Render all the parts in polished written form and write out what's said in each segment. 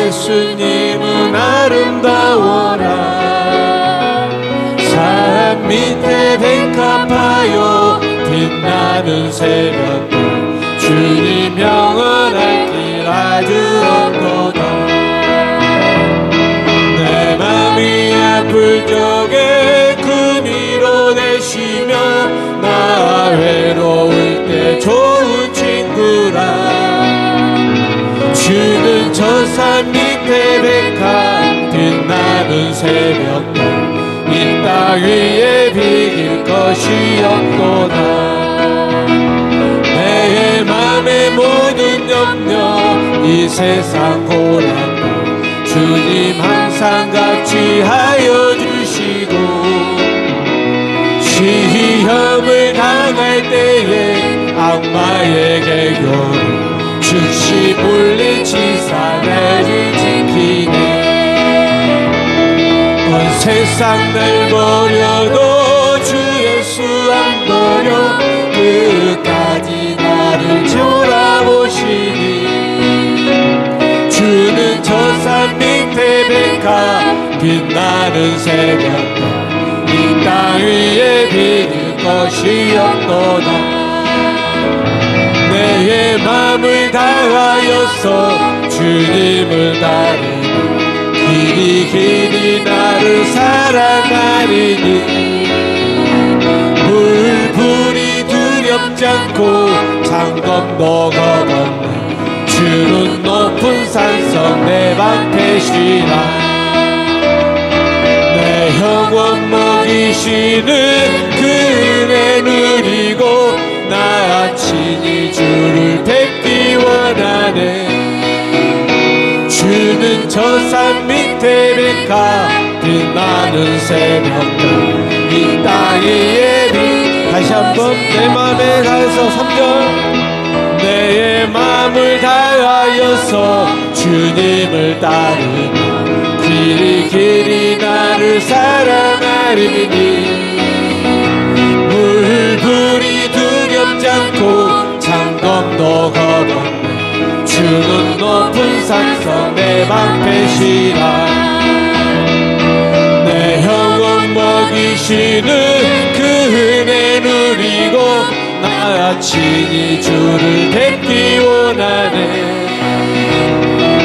예수님은 아름다워라. 산 밑에 백합하여 빛나는 새벽별 주님 영원할 길 아주 언도다. 내 맘이 아플 적에 그 위로 되시며 나 외로울 때 좋은 친구라. 주는 저 산 밑에 백합 빛나는 새벽별 이 땅 위에 비길 것이 없도다. 내 맘의 모든 염려 이 세상 고난도 주님 항상 같이 하여 주시고 시험을 당할 때에 악마에게 교훈 즉시 물리치사 나를 지키네. 온 세상 날 버려도 주 예수 안 버려 끝까지 나를 돌아보시니. 주는 저 산 밑에 백합 빛나는 새벽별 이 땅 위에 비길 것이 없도다. 내 맘을 다하여서 주님을 따르니 길이 길이 나를 사랑하리니. 물불이 두렵지 않고 장검도 겁없네. 주는 높은 산성 내 방패시라. 내 영혼 먹이시는 그 은혜 누리고 나 친히 주를 뵙기 원하네. 주는 저 산 밑에 백합 빛나는 새벽별 이 땅 위에 빛. 다시 한번 내 맘에 다해서 3절. 내 맘을 다하여서 주님을 따르며 길이 길이 나를 사랑하리니. 물불이 두렵지 않고 장검도 겁없네. 주는 높은 산성 내 방패시라. 내 영혼 먹이시는 그 은혜 누리고 나 친히 주를 뵙기 원하네.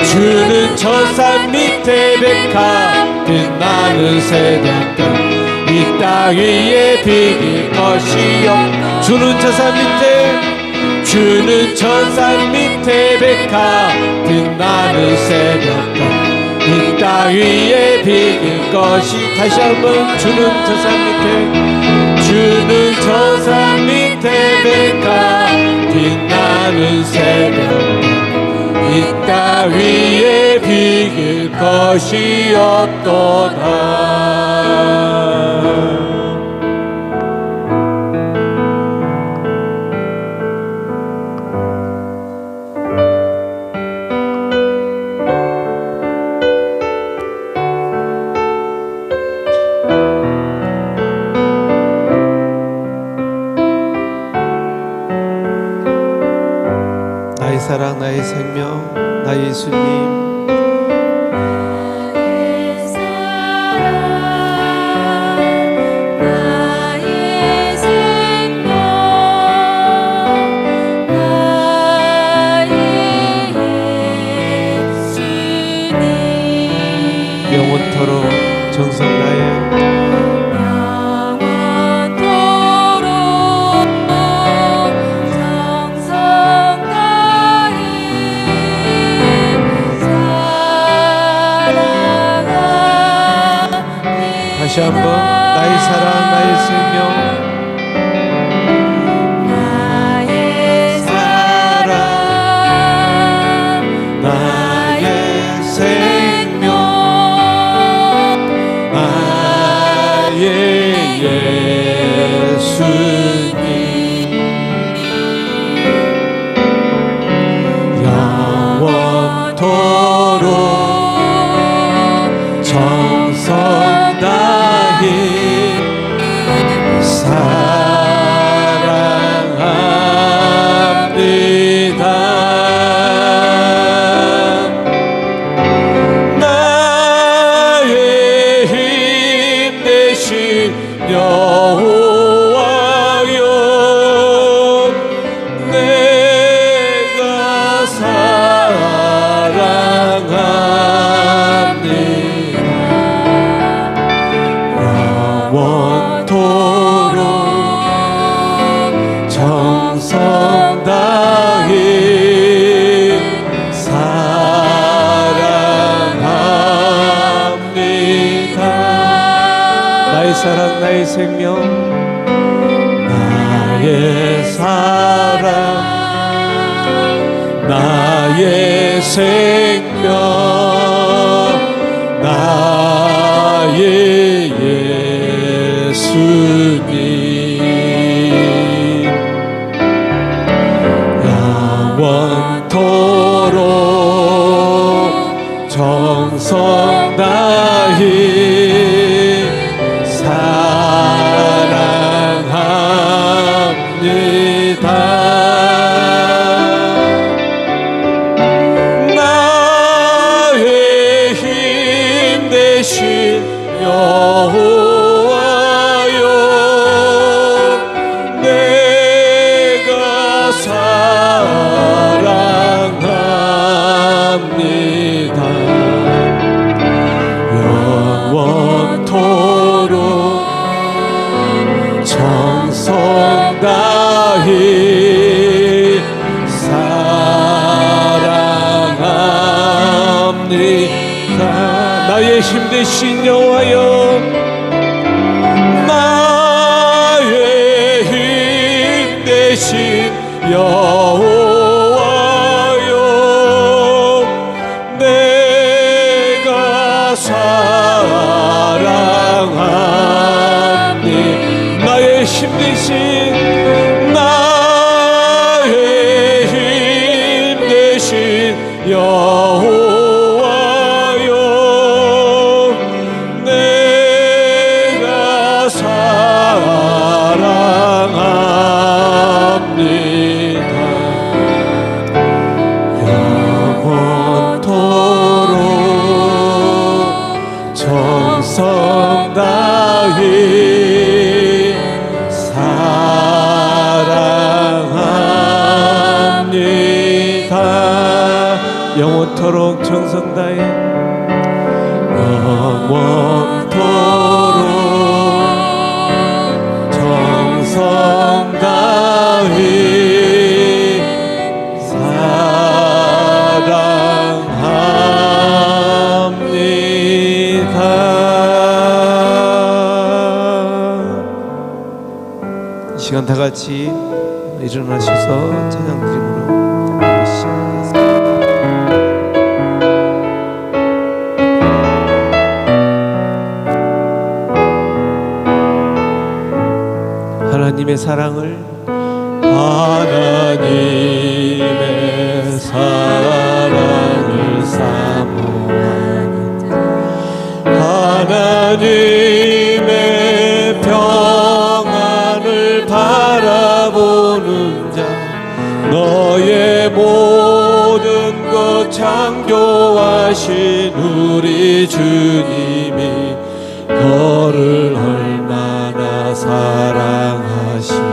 주는 저 산 밑에 백합 빛나는 새벽별 이 땅 위에 비길 것이 없. 주는 저 산 밑에, 주는 저 산 밑에 백합 빛나는 새벽별 이 땅 위에 비길 것이. 다시 한번 주는 저 산 밑에, 주는 저 산 밑에 백합 빛나는 새벽별 이 땅 위에 비길 것이 없도다. 나의 사랑 나의 생명 나의 예수님. 영원토록 정성 나의 다시 한번 나의 사랑 나의 생명 나의 사랑 나의 생명 나의 예수님 영원토록 정성 다해 사랑하리. 나의 생명 나의 사랑 나의 생명 나의 예수님 영원토록 정성 다히 사랑합니다. 나의 힘 되신 여호와여 내가 사랑합니다. 영원토록 정성 다히 사랑합니다. 나의 힘 되신 여호와여 나의 힘 되신 여호와여 내가 사랑합니다. 나의 힘 되신 나의 힘 되신 여호와여 내가 사랑합니다. 영원토록 정성 다히 사랑합니다. 영원토록 정성 다해 영원토록 정성 다히 사랑합니다. 이 시간 다 같이 일어나셔서 찬양 드림으로 시작하겠습니다. 하나님의 사랑을 사모하는 하나님의 평안을 바라보는 자 너의 모든 것 창조하신 우리 주님이 너를 얼마나 사랑하시는지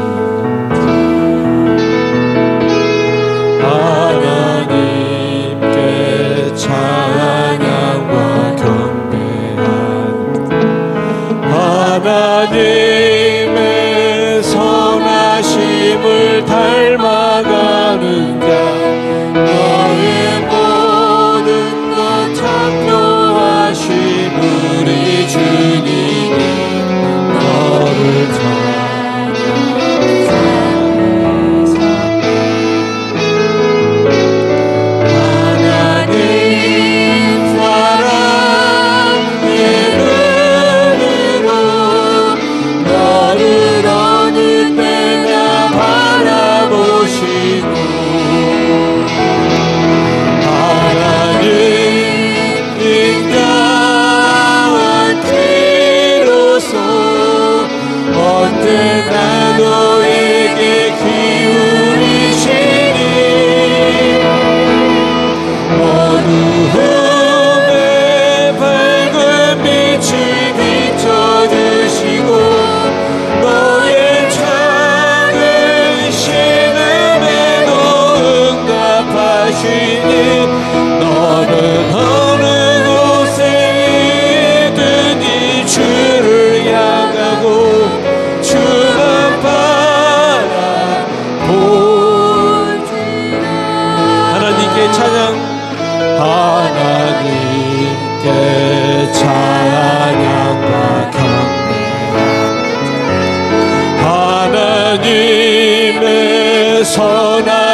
하나님께 찬양과 경배하는 하나님의 선하심을 닮아가는 자 너의 모든 것 창조하신 우리 주님이 너를 언제나 너에게 기울이시니 어두움에 밝은 빛을 비춰주시고 너의 작은 신음에도 응답하시니 너는 어느 곳에 있든지 주를 향하고 주만 바라보지라. 하나님께 찬양 하나님께 찬양과 경배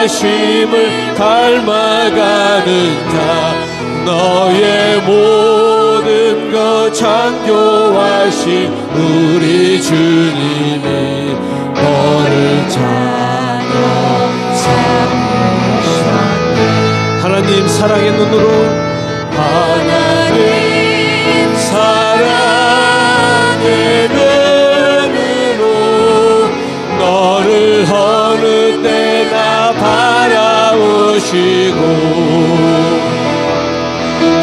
자비하심을 닮아가는 자 너의 모든 것 창조하신 우리 주님이 너를 자녀 삼으셨네. 하나님 사랑의 눈으로 하나님 사랑의 눈으로 너를 어느 때나 바라보시고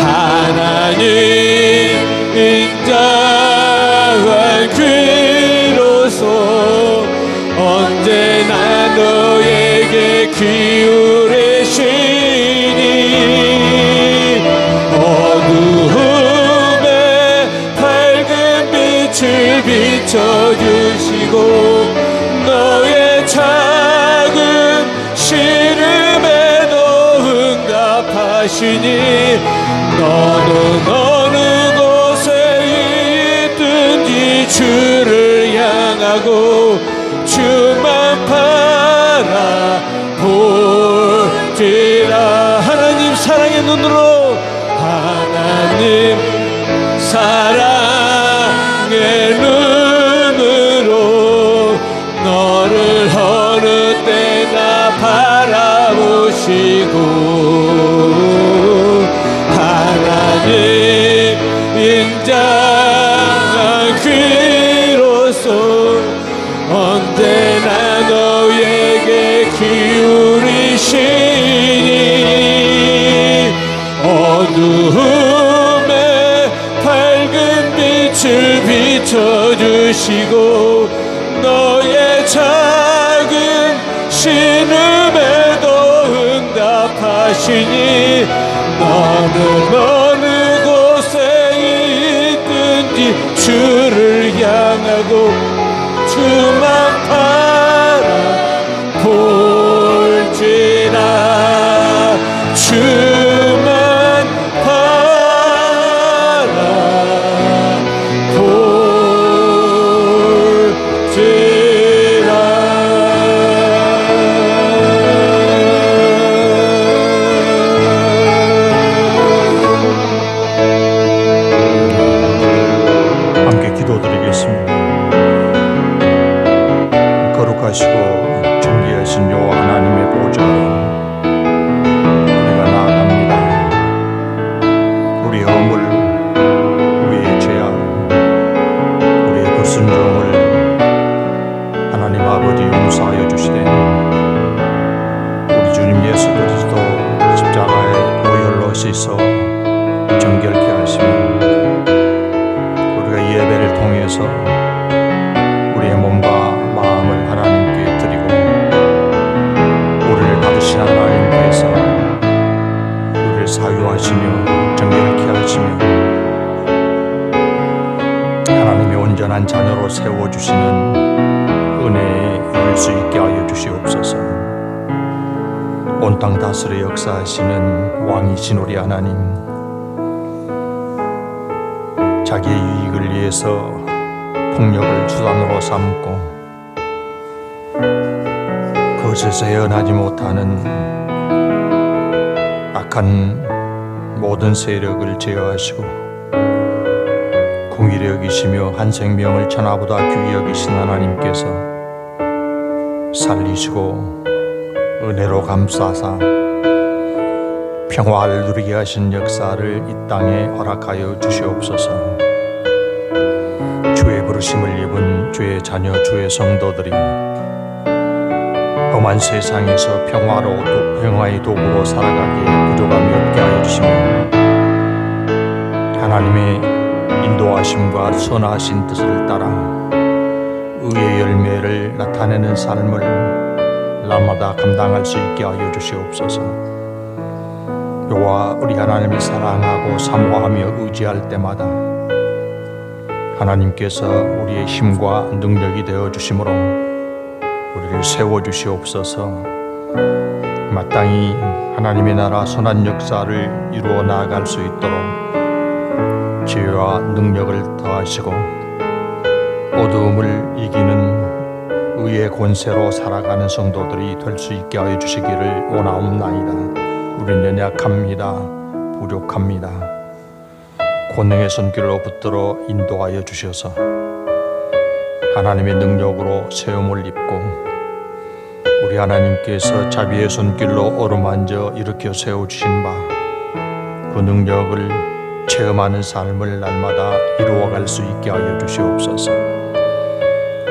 하나님 인자한 귀로서 언제나 너에게 기울이시니 어두움에 밝은 빛을 비춰주시고 너의 작은 시름에도 응답하시니 너는 어느 곳에 있든지 주를 향하고 주만 바라볼지라. 하나님 사랑의 눈으로 하나님 사랑의 눈으로 너를 어느 때나 바라보시고 하나님 인자한 귀로서 언제나 너에게 기울이시니 어두움에 밝은 빛을 비춰주시고 너의 작은 신음에도 응답하시니 너는 어느 곳에 있든지 주를 향하고 주만 바라볼지라. 주만 거룩하시고 존귀하신 여호와 하나님의 보좌 우리가 나아갑니다. 우리의 허물, 우리의 죄악, 우리의 불순종을 하나님 아버지 용서하여 주시되 우리 주님 예수 그리스도 십자가의 보혈로 씻어 정결케 하시며 우리가 이 예배를 통해서 우리의 몸과 마음을 하나님께 드리고 우리를 받으신 하나님께서 우리를 사유하시며 정결케 하시며 하나님의 온전한 자녀로 세워주시는 은혜에 이를 수 있게 하여 주시옵소서. 온 땅 다스려 역사하시는 왕이신 우리 하나님, 자기의 유익을 위해서 폭력을 수단으로 삼고 그것에서 헤어나지 못하는 악한 모든 세력을 제어하시고 공의를 여기시며 한 생명을 천하보다 귀히 여기신 하나님께서 살리시고 은혜로 감싸사 평화를 누리게 하신 역사를 이 땅에 허락하여 주시옵소서. 주의 부르심을 입은 주의 자녀 주의 성도들이 험한 세상에서 평화의 도구로 살아가기에 부족함이 없게 하여 주시며 하나님의 인도하심과 선하신 뜻을 따라 의의 열매를 나타내는 삶을 날마다 감당할 수 있게 하여 주시옵소서. 여호와 우리 하나님을 사랑하고 사모하며 의지할 때마다 하나님께서 우리의 힘과 능력이 되어 주심으로 우리를 세워주시옵소서. 마땅히 하나님의 나라 선한 역사를 이루어 나아갈 수 있도록 지혜와 능력을 더하시고 어두움을 이기는 의의 권세로 살아가는 성도들이 될 수 있게 하여 주시기를 원하옵나이다. 우리는 연약합니다. 부족합니다. 권능의 손길로 붙들어 인도하여 주셔서 하나님의 능력으로 세움을 입고 우리 하나님께서 자비의 손길로 어루만져 일으켜 세워주신 바 그 능력을 체험하는 삶을 날마다 이루어갈 수 있게 하여 주시옵소서.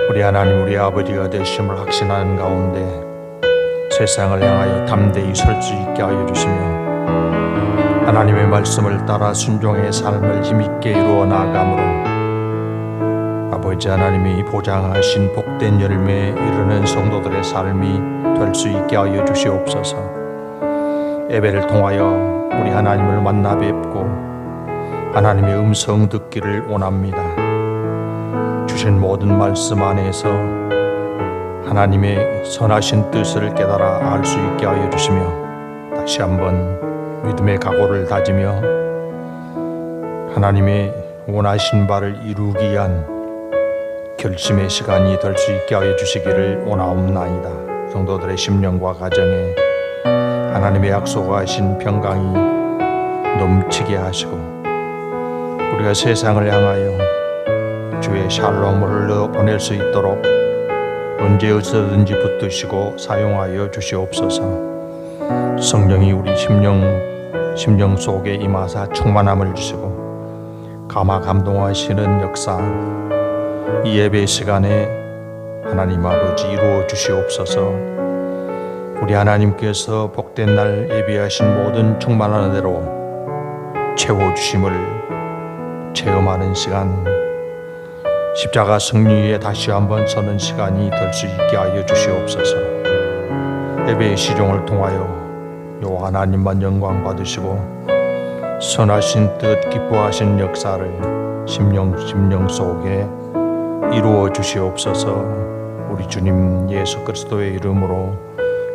우리 하나님, 우리 아버지가 되심을 확신하는 가운데 세상을 향하여 담대히 설 수 있게 하여 주시며 하나님의 말씀을 따라 순종의 삶을 힘있게 이루어 나아가므로 아버지 하나님이 보장하신 복된 열매에 이르는 성도들의 삶이 될 수 있게 하여 주시옵소서. 예배를 통하여 우리 하나님을 만나 뵙고 하나님의 음성 듣기를 원합니다. 주신 모든 말씀 안에서 하나님의 선하신 뜻을 깨달아 알 수 있게 하여 주시며 다시 한번 믿음의 각오를 다지며 하나님의 원하신 바를 이루기 위한 결심의 시간이 될 수 있게 하여 주시기를 원하옵나이다. 성도들의 심령과 가정에 하나님의 약속하신 평강이 넘치게 하시고 우리가 세상을 향하여 주의 샬롬을 보낼 수 있도록 언제 어디서든지 붙드시고 사용하여 주시옵소서. 성령이 우리 심령 속에 임하사 충만함을 주시고 감화 감동하시는 역사 이 예배 시간에 하나님 아버지 이루어 주시옵소서. 우리 하나님께서 복된 날 예비하신 모든 충만한 대로 채워주심을 체험하는 시간, 십자가 승리에 다시 한번 서는 시간이 될 수 있게 하여 주시옵소서. 예배의 시종을 통하여 여호와 하나님만 영광 받으시고 선하신 뜻 기뻐하신 역사를 심령 속에 이루어 주시옵소서. 우리 주님 예수 그리스도의 이름으로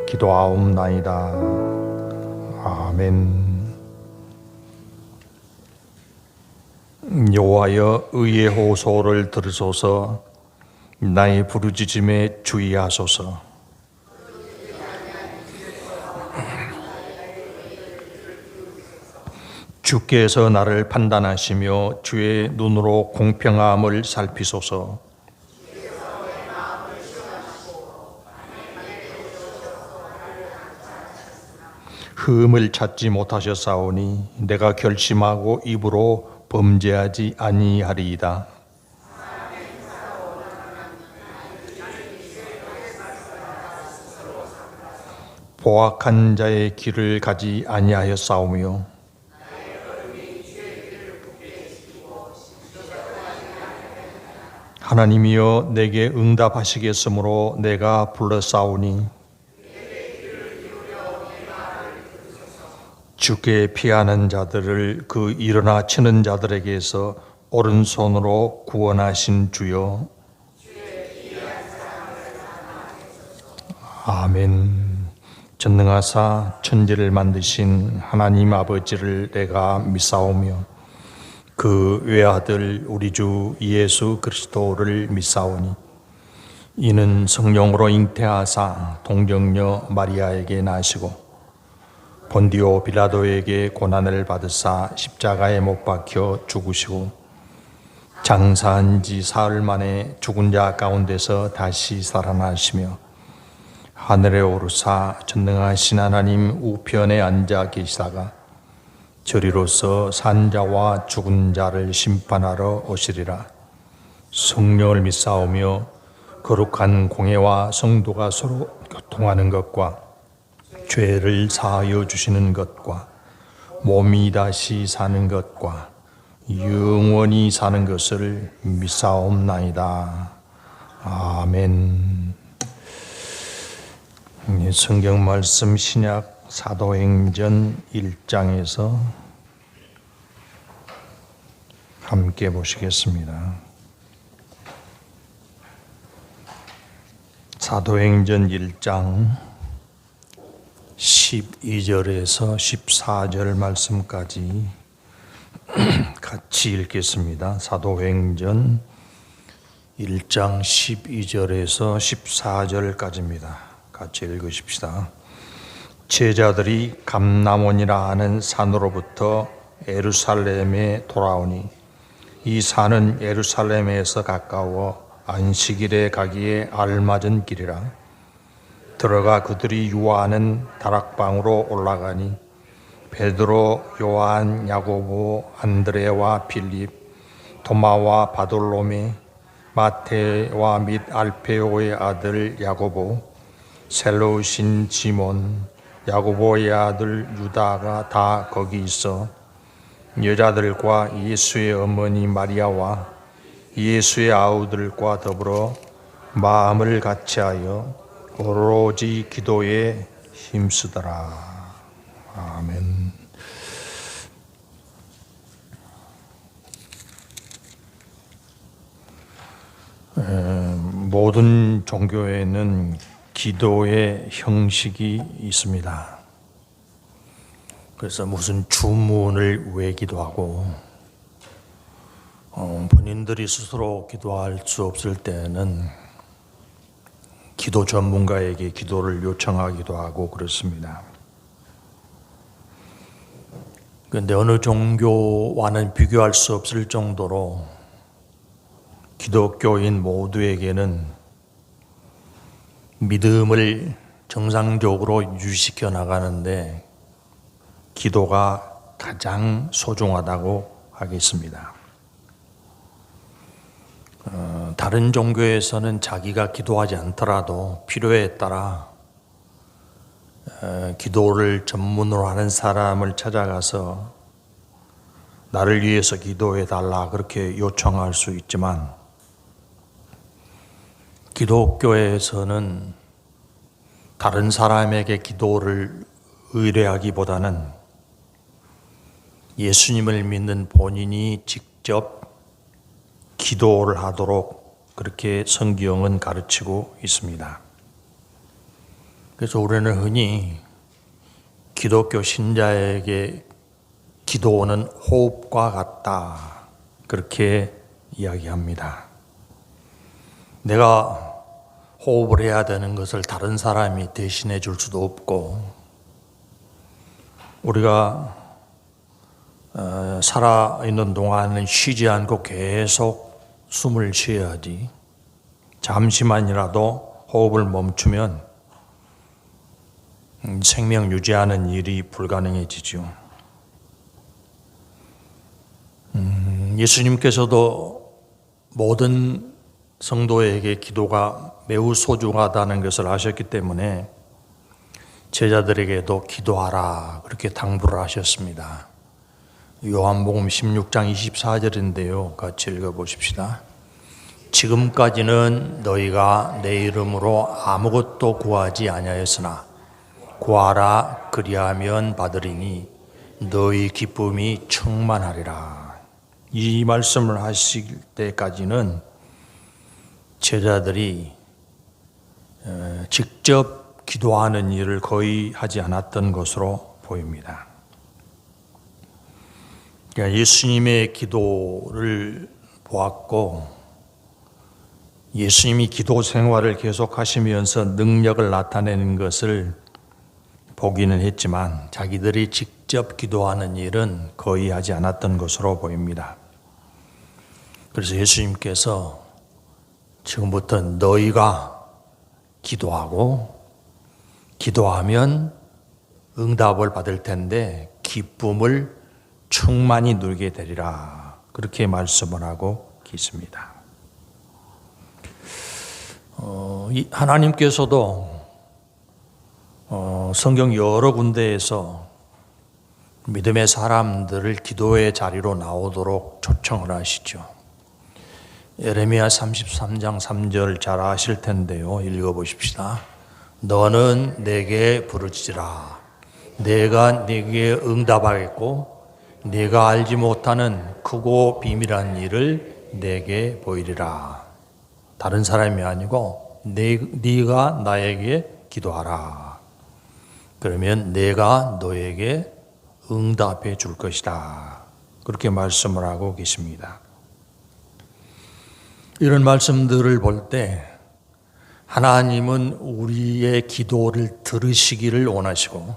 기도하옵나이다. 아멘. 여호와여 의의 호소를 들으소서. 나의 부르짖음에 주의하소서. 주께서 나를 판단하시며 주의 눈으로 공평함을 살피소서. 흠을 찾지 못하셨사오니 내가 결심하고 입으로 범죄하지 아니하리이다. 보악한 자의 길을 가지 아니하였사오며 하나님이여 내게 응답하시겠으므로 내가 불렀사오니 주께 피하는 자들을 그 일어나 치는 자들에게서 오른손으로 구원하신 주여. 아멘. 전능하사 천지를 만드신 하나님 아버지를 내가 믿사오며 그 외아들 우리 주 예수 그리스도를 믿사오니 이는 성령으로 잉태하사 동정녀 마리아에게 나시고 본디오 빌라도에게 고난을 받으사 십자가에 못 박혀 죽으시고 장사한 지 사흘 만에 죽은 자 가운데서 다시 살아나시며 하늘에 오르사 전능하신 하나님 우편에 앉아 계시다가 저리로서 산 자와 죽은 자를 심판하러 오시리라. 성령을 믿사오며 거룩한 공회와 성도가 서로 교통하는 것과 죄를 사하여 주시는 것과 몸이 다시 사는 것과 영원히 사는 것을 믿사옵나이다. 아멘. 성경 말씀 신약 사도행전 1장에서 함께 보시겠습니다. 사도행전 1장 12절에서 14절 말씀까지 같이 읽겠습니다. 사도행전 1장 12절에서 14절까지입니다. 같이 읽으십시다. 제자들이 감람원이라 하는 산으로부터 예루살렘에 돌아오니 이 산은 예루살렘에서 가까워 안식일에 가기에 알맞은 길이라. 들어가 그들이 유하는 다락방으로 올라가니 베드로, 요한, 야고보, 안드레와 빌립, 도마와 바돌로메, 마테와 및 알페오의 아들 야고보, 셀로우신 시몬, 야고보의 아들 유다가 다 거기 있어 여자들과 예수의 어머니 마리아와 예수의 아우들과 더불어 마음을 같이하여 오로지 기도에 힘쓰더라. 아멘. 모든 종교에는 기도의 형식이 있습니다. 그래서 무슨 주문을 외기도 하고 본인들이 스스로 기도할 수 없을 때는 기도 전문가에게 기도를 요청하기도 하고 그렇습니다. 그런데 어느 종교와는 비교할 수 없을 정도로 기독교인 모두에게는 믿음을 정상적으로 유지시켜 나가는데 기도가 가장 소중하다고 하겠습니다. 다른 종교에서는 자기가 기도하지 않더라도 필요에 따라 기도를 전문으로 하는 사람을 찾아가서 나를 위해서 기도해 달라 그렇게 요청할 수 있지만 기독교에서는 다른 사람에게 기도를 의뢰하기보다는 예수님을 믿는 본인이 직접 기도를 하도록 그렇게 성경은 가르치고 있습니다. 그래서 우리는 흔히 기독교 신자에게 기도는 호흡과 같다 그렇게 이야기합니다. 내가 호흡을 해야 되는 것을 다른 사람이 대신해 줄 수도 없고 우리가 살아있는 동안은 쉬지 않고 계속 숨을 쉬어야지 잠시만이라도 호흡을 멈추면 생명 유지하는 일이 불가능해지죠. 예수님께서도 모든 성도에게 기도가 매우 소중하다는 것을 아셨기 때문에 제자들에게도 기도하라 그렇게 당부를 하셨습니다. 요한복음 16장 24절인데요. 같이 읽어보십시다. 지금까지는 너희가 내 이름으로 아무것도 구하지 아니하였으나 구하라 그리하면 받으리니 너희 기쁨이 충만하리라. 이 말씀을 하실 때까지는 제자들이 직접 기도하는 일을 거의 하지 않았던 것으로 보입니다. 그러니까 예수님의 기도를 보았고 예수님이 기도 생활을 계속하시면서 능력을 나타내는 것을 보기는 했지만 자기들이 직접 기도하는 일은 거의 하지 않았던 것으로 보입니다. 그래서 예수님께서 지금부터 너희가 기도하고 기도하면 응답을 받을 텐데 기쁨을 충만히 누리게 되리라 그렇게 말씀을 하고 계십니다. 하나님께서도 성경 여러 군데에서 믿음의 사람들을 기도의 자리로 나오도록 초청을 하시죠. 예레미야 33장 3절 잘 아실 텐데요. 읽어보십시다. 너는 내게 부르짖으라. 내가 네게 응답하겠고 네가 알지 못하는 크고 비밀한 일을 내게 보이리라. 다른 사람이 아니고 네가 나에게 기도하라. 그러면 내가 너에게 응답해 줄 것이다. 그렇게 말씀을 하고 계십니다. 이런 말씀들을 볼 때 하나님은 우리의 기도를 들으시기를 원하시고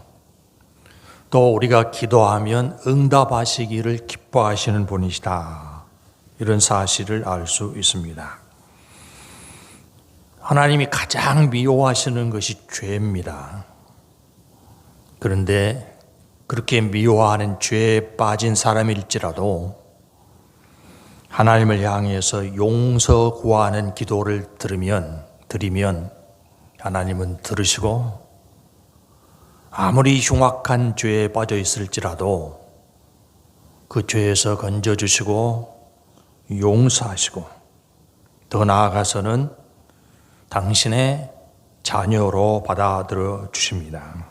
또 우리가 기도하면 응답하시기를 기뻐하시는 분이시다. 이런 사실을 알 수 있습니다. 하나님이 가장 미워하시는 것이 죄입니다. 그런데 그렇게 미워하는 죄에 빠진 사람일지라도 하나님을 향해서 용서 구하는 기도를 드리면 하나님은 들으시고 아무리 흉악한 죄에 빠져 있을지라도 그 죄에서 건져주시고 용서하시고 더 나아가서는 당신의 자녀로 받아들여 주십니다.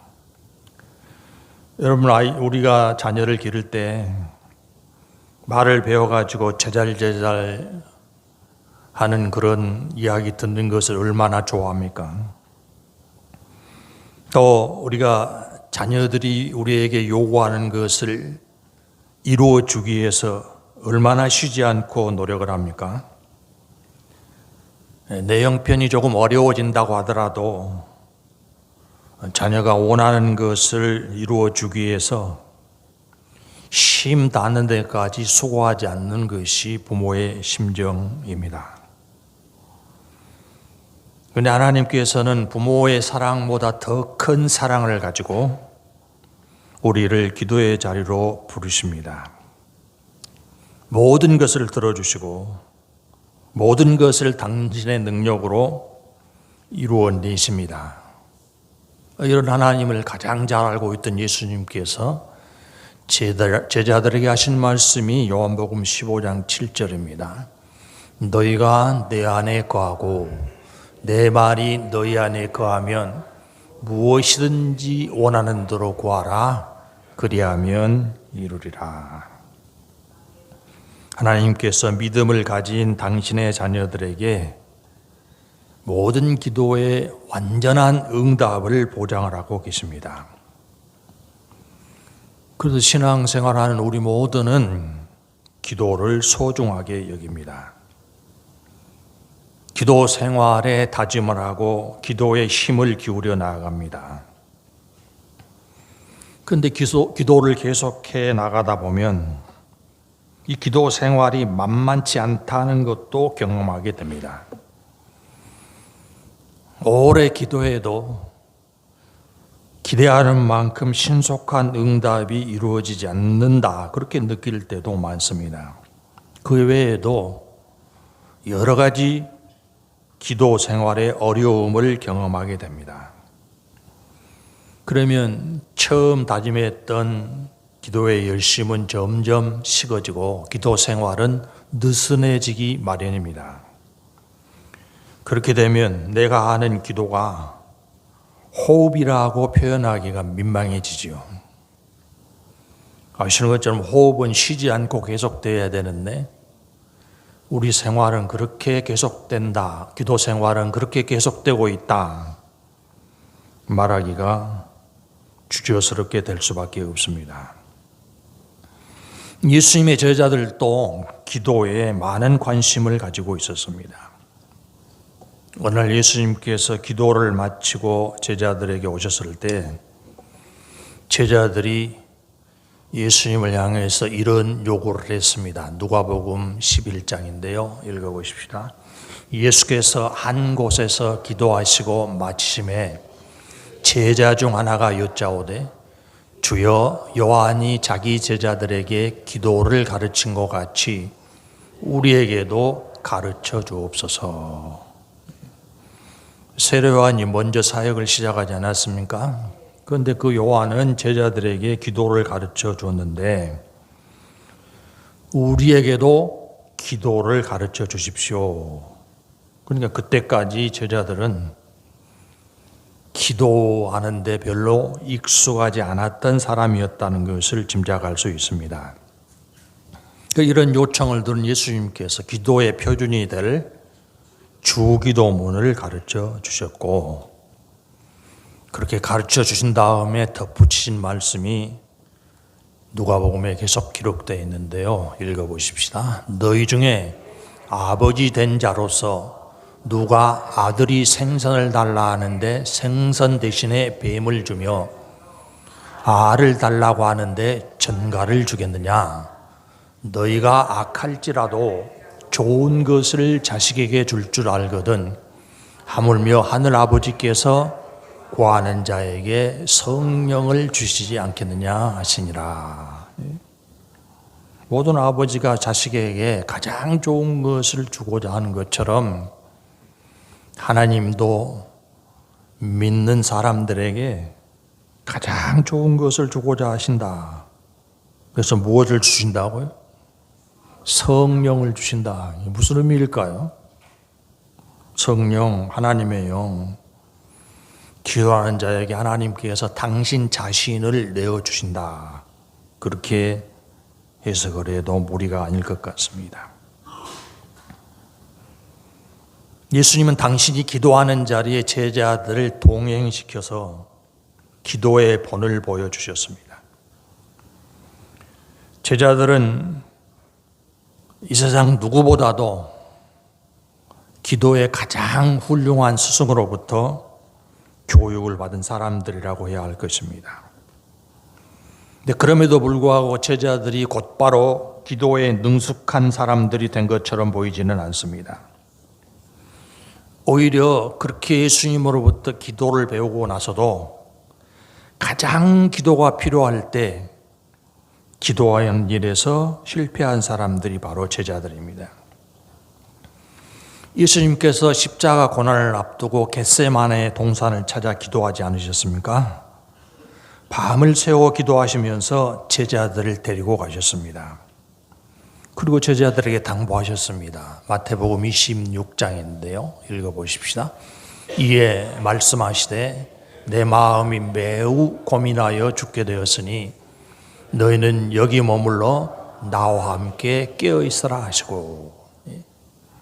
여러분, 우리가 자녀를 기를 때 말을 배워가지고 제잘제잘 하는 그런 이야기 듣는 것을 얼마나 좋아합니까? 또 우리가 자녀들이 우리에게 요구하는 것을 이루어 주기 위해서 얼마나 쉬지 않고 노력을 합니까? 내 형편이 조금 어려워진다고 하더라도 자녀가 원하는 것을 이루어 주기 위해서 쉼 닿는 데까지 수고하지 않는 것이 부모의 심정입니다. 그런데 하나님께서는 부모의 사랑보다 더 큰 사랑을 가지고 우리를 기도의 자리로 부르십니다. 모든 것을 들어주시고 모든 것을 당신의 능력으로 이루어내십니다. 이런 하나님을 가장 잘 알고 있던 예수님께서 제자들에게 하신 말씀이 요한복음 15장 7절입니다. 너희가 내 안에 거하고 내 말이 너희 안에 거하면 무엇이든지 원하는 대로 구하라. 그리하면 이루리라. 하나님께서 믿음을 가진 당신의 자녀들에게 모든 기도에 완전한 응답을 보장을 하고 계십니다. 그래서 신앙생활하는 우리 모두는 기도를 소중하게 여깁니다. 기도 생활에 다짐을 하고 기도에 힘을 기울여 나아갑니다. 그런데 기도를 계속해 나가다 보면 이 기도 생활이 만만치 않다는 것도 경험하게 됩니다. 오래 기도해도 기대하는 만큼 신속한 응답이 이루어지지 않는다. 그렇게 느낄 때도 많습니다. 그 외에도 여러 가지 기도 생활의 어려움을 경험하게 됩니다. 그러면 처음 다짐했던 기도의 열심은 점점 식어지고 기도 생활은 느슨해지기 마련입니다. 그렇게 되면 내가 하는 기도가 호흡이라고 표현하기가 민망해지죠. 아시는 것처럼 호흡은 쉬지 않고 계속돼야 되는데 우리 생활은 그렇게 계속된다. 기도 생활은 그렇게 계속되고 있다. 말하기가 주저스럽게 될 수밖에 없습니다. 예수님의 제자들도 기도에 많은 관심을 가지고 있었습니다. 어느 날 예수님께서 기도를 마치고 제자들에게 오셨을 때 제자들이 예수님을 향해서 이런 요구를 했습니다. 누가복음 11장인데요. 읽어보십시다. 예수께서 한 곳에서 기도하시고 마치심에 제자 중 하나가 여짜오되 주여 요한이 자기 제자들에게 기도를 가르친 것 같이 우리에게도 가르쳐 주옵소서. 세례 요한이 먼저 사역을 시작하지 않았습니까? 그런데 그 요한은 제자들에게 기도를 가르쳐 줬는데 우리에게도 기도를 가르쳐 주십시오. 그러니까 그때까지 제자들은 기도하는데 별로 익숙하지 않았던 사람이었다는 것을 짐작할 수 있습니다. 이런 요청을 들은 예수님께서 기도의 표준이 될 주기도문을 가르쳐 주셨고 그렇게 가르쳐 주신 다음에 덧붙이신 말씀이 누가복음에 계속 기록되어 있는데요. 읽어보십시다. 너희 중에 아버지 된 자로서 누가 아들이 생선을 달라 하는데 생선 대신에 뱀을 주며 알을 달라고 하는데 전갈을 주겠느냐? 너희가 악할지라도 좋은 것을 자식에게 줄 줄 알거든 하물며 하늘 아버지께서 구하는 자에게 성령을 주시지 않겠느냐 하시니라. 모든 아버지가 자식에게 가장 좋은 것을 주고자 하는 것처럼 하나님도 믿는 사람들에게 가장 좋은 것을 주고자 하신다. 그래서 무엇을 주신다고요? 성령을 주신다. 무슨 의미일까요? 성령, 하나님의 영, 기도하는 자에게 하나님께서 당신 자신을 내어주신다. 그렇게 해석을 해도 무리가 아닐 것 같습니다. 예수님은 당신이 기도하는 자리에 제자들을 동행시켜서 기도의 본을 보여주셨습니다. 제자들은 이 세상 누구보다도 기도의 가장 훌륭한 스승으로부터 교육을 받은 사람들이라고 해야 할 것입니다. 근데 그럼에도 불구하고 제자들이 곧바로 기도에 능숙한 사람들이 된 것처럼 보이지는 않습니다. 오히려 그렇게 예수님으로부터 기도를 배우고 나서도 가장 기도가 필요할 때 기도하는 일에서 실패한 사람들이 바로 제자들입니다. 예수님께서 십자가 고난을 앞두고 겟세마네 동산을 찾아 기도하지 않으셨습니까? 밤을 새워 기도하시면서 제자들을 데리고 가셨습니다. 그리고 제자들에게 당부하셨습니다. 마태복음 26장인데요. 읽어보십시다. 이에 말씀하시되 내 마음이 매우 고민하여 죽게 되었으니 너희는 여기 머물러 나와 함께 깨어 있으라 하시고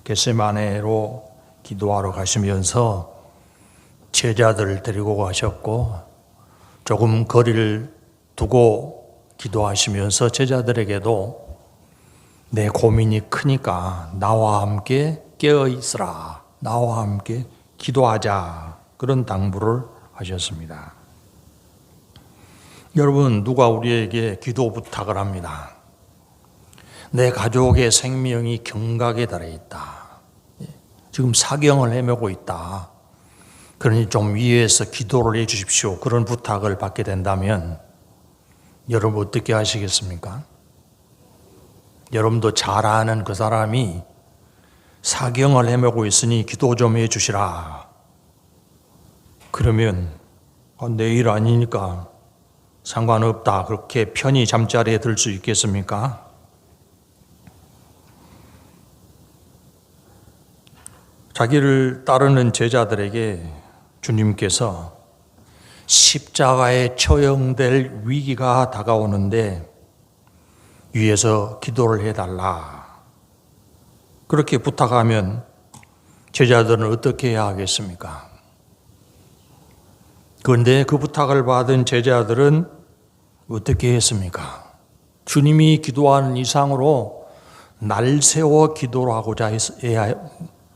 겟세마네로 기도하러 가시면서 제자들을 데리고 가셨고 조금 거리를 두고 기도하시면서 제자들에게도 내 고민이 크니까 나와 함께 깨어 있으라, 나와 함께 기도하자, 그런 당부를 하셨습니다. 여러분, 누가 우리에게 기도 부탁을 합니다. 내 가족의 생명이 경각에 달해 있다. 지금 사경을 헤매고 있다. 그러니 좀 위에서 기도를 해 주십시오. 그런 부탁을 받게 된다면 여러분 어떻게 하시겠습니까? 여러분도 잘 아는 그 사람이 사경을 헤매고 있으니 기도 좀 해 주시라. 그러면 내일 아니니까 상관없다. 그렇게 편히 잠자리에 들 수 있겠습니까? 자기를 따르는 제자들에게 주님께서 십자가에 처형될 위기가 다가오는데 위에서 기도를 해달라. 그렇게 부탁하면 제자들은 어떻게 해야 하겠습니까? 그런데 그 부탁을 받은 제자들은 어떻게 했습니까? 주님이 기도하는 이상으로 날 세워 기도를 하고자 해야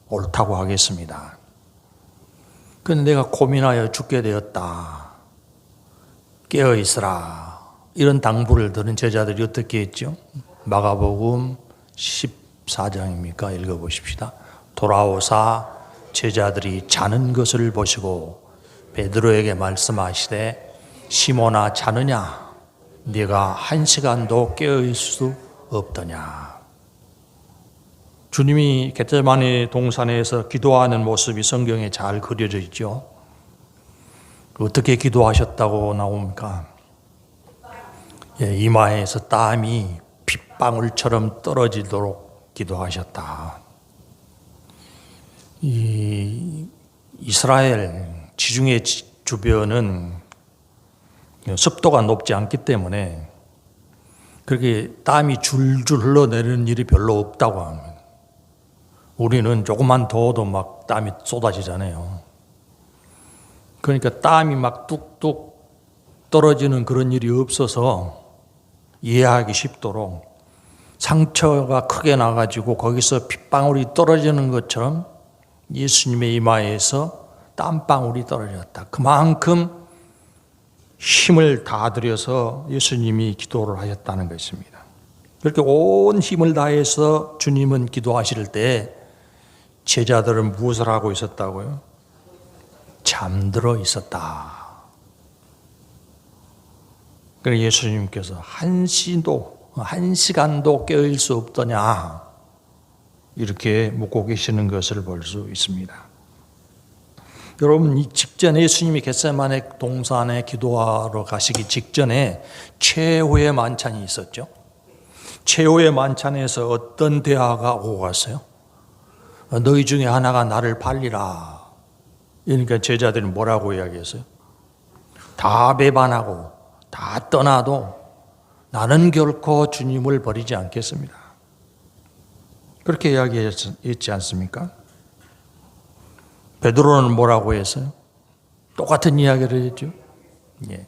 옳다고 하겠습니다. 그런데 내가 고민하여 죽게 되었다. 깨어 있으라. 이런 당부를 들은 제자들이 어떻게 했죠? 마가복음 14장입니까? 읽어보십시다. 돌아오사 제자들이 자는 것을 보시고 베드로에게 말씀하시되 시몬아 자느냐? 네가 1시간도 깨어 있을 수 없더냐? 주님이 겟세마네 동산에서 기도하는 모습이 성경에 잘 그려져 있죠. 어떻게 기도하셨다고 나옵니까? 이마에서 땀이 빗방울처럼 떨어지도록 기도하셨다. 이스라엘 지중해 주변은 습도가 높지 않기 때문에 그렇게 땀이 줄줄 흘러내리는 일이 별로 없다고 합니다. 우리는 조금만 더워도 막 땀이 쏟아지잖아요. 그러니까 땀이 막 뚝뚝 떨어지는 그런 일이 없어서 이해하기 쉽도록 상처가 크게 나가지고 거기서 핏방울이 떨어지는 것처럼 예수님의 이마에서 땀방울이 떨어졌다. 그만큼 힘을 다 들여서 예수님이 기도를 하셨다는 것입니다. 그렇게 온 힘을 다해서 주님은 기도하실 때 제자들은 무엇을 하고 있었다고요? 잠들어 있었다. 그래서 예수님께서 한 시간도 깨어일 수 없더냐 이렇게 묻고 계시는 것을 볼 수 있습니다. 여러분, 이 직전에 예수님이 겟세마네 동산에 기도하러 가시기 직전에 최후의 만찬이 있었죠. 최후의 만찬에서 어떤 대화가 오고 갔어요? 너희 중에 하나가 나를 팔리라. 그러니까 제자들이 뭐라고 이야기했어요? 다 배반하고 다 떠나도 나는 결코 주님을 버리지 않겠습니다. 그렇게 이야기했지 않습니까? 베드로는 뭐라고 했어요? 똑같은 이야기를 했죠. 예.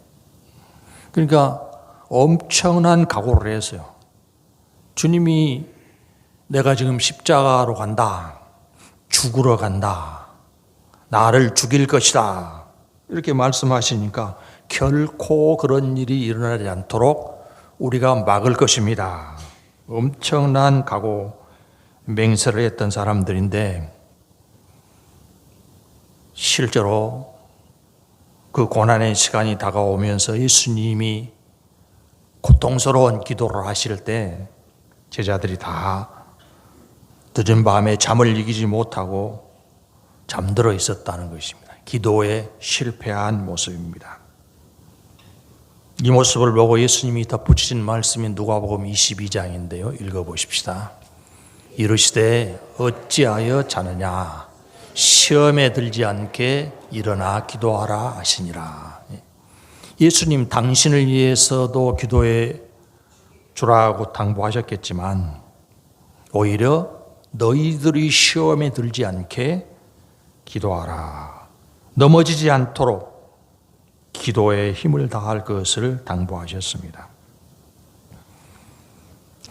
그러니까 엄청난 각오를 했어요. 주님이 내가 지금 십자가로 간다. 죽으러 간다. 나를 죽일 것이다. 이렇게 말씀하시니까 결코 그런 일이 일어나지 않도록 우리가 막을 것입니다. 엄청난 각오, 맹세를 했던 사람들인데 실제로 그 고난의 시간이 다가오면서 예수님이 고통스러운 기도를 하실 때 제자들이 다 늦은 밤에 잠을 이기지 못하고 잠들어 있었다는 것입니다. 기도에 실패한 모습입니다. 이 모습을 보고 예수님이 덧붙이신 말씀이 누가복음 22장인데요. 읽어보십시다. 이르시되 어찌하여 자느냐 시험에 들지 않게 일어나 기도하라 하시니라. 예수님 당신을 위해서도 기도해 주라고 당부하셨겠지만 오히려 너희들이 시험에 들지 않게 기도하라. 넘어지지 않도록 기도에 힘을 다할 것을 당부하셨습니다.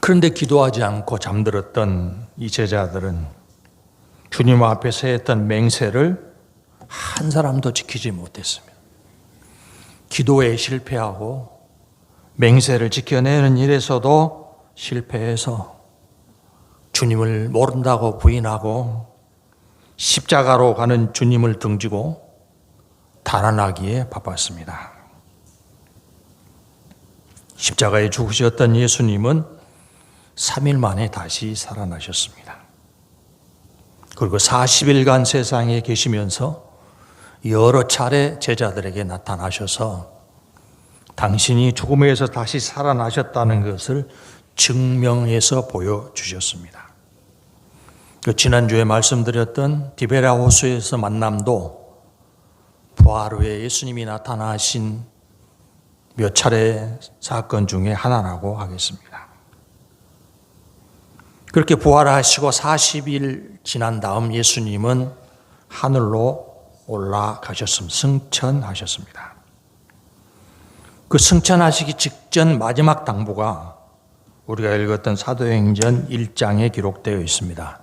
그런데 기도하지 않고 잠들었던 이 제자들은 주님 앞에서 했던 맹세를 한 사람도 지키지 못했습니다. 기도에 실패하고 맹세를 지켜내는 일에서도 실패해서 주님을 모른다고 부인하고 십자가로 가는 주님을 등지고 달아나기에 바빴습니다. 십자가에 죽으셨던 예수님은 3일 만에 다시 살아나셨습니다. 그리고 40일간 세상에 계시면서 여러 차례 제자들에게 나타나셔서 당신이 죽음에서 다시 살아나셨다는 것을 증명해서 보여주셨습니다. 지난주에 말씀드렸던 디베랴 호수에서 만남도 부활 후에 예수님이 나타나신 몇 차례 사건 중에 하나라고 하겠습니다. 그렇게 부활하시고 40일 지난 다음 예수님은 하늘로 올라가셨습니다. 승천하셨습니다. 그 승천하시기 직전 마지막 당부가 우리가 읽었던 사도행전 1장에 기록되어 있습니다.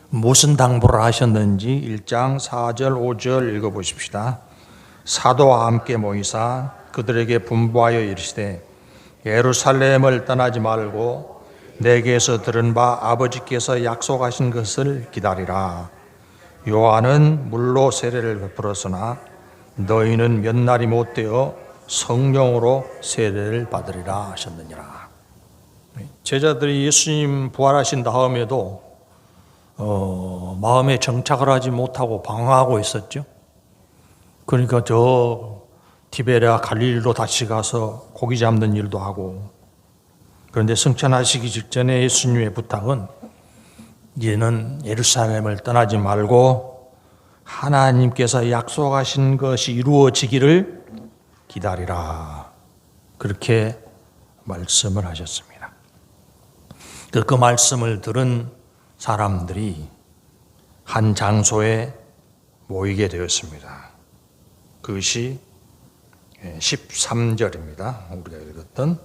무슨 당부를 하셨는지 1장 4절 5절 읽어보십시다. 사도와 함께 모이사 그들에게 분부하여 이르시되 예루살렘을 떠나지 말고 내게서 들은 바 아버지께서 약속하신 것을 기다리라. 요한은 물로 세례를 베풀었으나 너희는 몇 날이 못되어 성령으로 세례를 받으리라 하셨느니라. 제자들이 예수님 부활하신 다음에도 마음에 정착을 하지 못하고 방황하고 있었죠. 그러니까 저 디베랴 갈릴리로 다시 가서 고기 잡는 일도 하고, 그런데 승천하시기 직전에 예수님의 부탁은 이제는 예루살렘을 떠나지 말고 하나님께서 약속하신 것이 이루어지기를 기다리라. 그렇게 말씀을 하셨습니다. 그 말씀을 들은 사람들이 한 장소에 모이게 되었습니다. 그것이 13절입니다. 우리가 읽었던